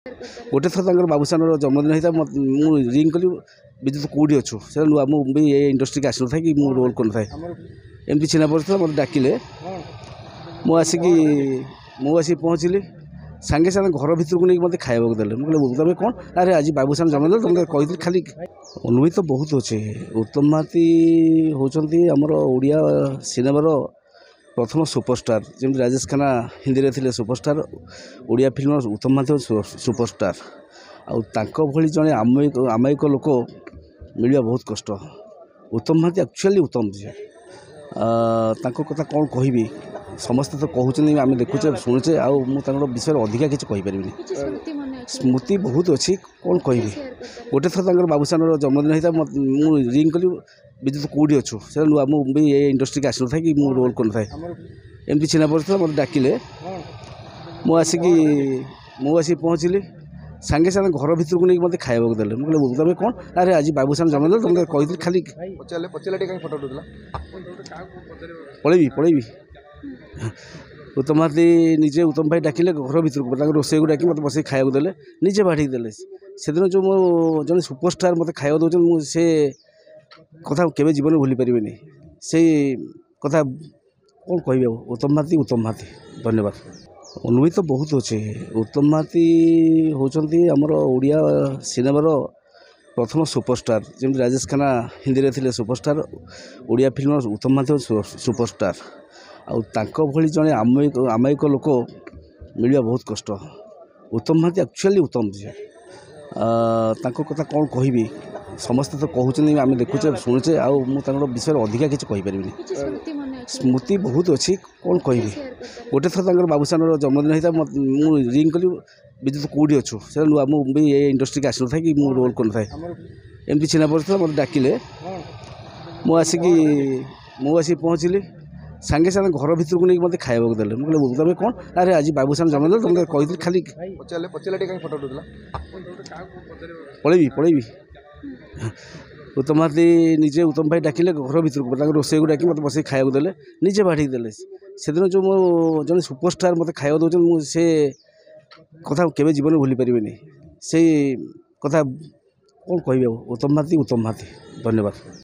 गोटे थर बाबूसान जन्मदिन होता मुझे रिंग कली विद्युत कौटी अच्छु से नुआ मुझे ये इंडस्ट्री की आसी ना कि मुझे रोल कर एमती चिन्ह पड़ता मतलब डाकिले मुझे पहुँचली सांगे सांगे घर भर को नहीं मत खाइबा देले तुम कौन अरे आज बाबूसान जन्मदिन तुमने कही खाली अनुभूति तो बहुत अच्छे। उत्तम महांती होती आमर ओडिया सिनेमार प्रथम सुपरस्टार जमी राजेश खन्ना हिंदी में थे सुपरस्टार ओडिया फिल्म उत्तम महांती सुपरस्टार आउ जड़े आमायिक लोक मिलवा बहुत कष्ट। उत्तम महांती एक्चुअली उत्तम झी कथा कौन कहि समस्ते तो कहते आम देखुचे शुणुचे आर विषय अधिका किसी कहीपरि स्मृति बहुत अच्छी कौन कहि गोटे थर बाबूसान जन्मदिन होता मुझे रिंग कली विद्युत कौटी अच्छु से नुआ मुझे ये इंडस्ट्री की आसी ना कि मुझे रोल कर एमती चिन्ह पड़ता मतलब डाकिले मुझे पहुँचली सांगे सांगे घर भर को नहीं मत खाइबा देले तुम कौन अरे आज बाबूसान जन्मदिन तुमने कही खाली पलैबी उत्तम महांती निजे उत्तम भाई डाकिले घर भर को रोसे को डाक मत बस खाइबा देले निजे बाढ़ देले से दिन जो मो जन सुपरस्टार मत खाइबा दौरान मुझे कथा केवे जीवन भूली पारे से कथा कौन कह उत्तम महांती धन्यवाद। अनुभूति तो बहुत अच्छे। उत्तम महांती होती आमर ओडिया सिनेमार प्रथम सुपरस्टार जमी राजेश खन्ना हिंदी में थे सुपरस्टार ओडिया फिल्म उत्तम महांती सुपरस्टार आउ जड़े आमायिक लोक मिलवा बहुत कष्ट। उत्तम महांती एक्चुअली उत्तम झी कथा कौन कहि समस्ते तो कहते आम देखुचे शुणुचे आर विषय अधिका किसी कहीपरि स्मृति बहुत अच्छी कौन कहि गोटे थर बाबूसान जन्मदिन होता मुझे रिंग कली विद्युत कौटी अच्छु से नुआ मुझे ये इंडस्ट्री की आसी ना कि मुझे रोल कर एमती चिन्ह पड़ता मतलब डाकिले मुझे पहुँचली सांगे सांगे घर भर को नहीं मत खाइबा देले तुम कौन अरे आज बाबूसान जन्मदिन तुमने कही खाली पलैबी उत्तम महांती निजे उत्तम भाई डाकिले घर भर को रोसे को डाक मत बस खाइबा देले निजे बाढ़ देले से दिन जो मो जन सुपरस्टार मत खाइबा दौरान मुझे कथा केवे जीवन भूली पारे से कथा कौन कह उत्तम महांती धन्यवाद।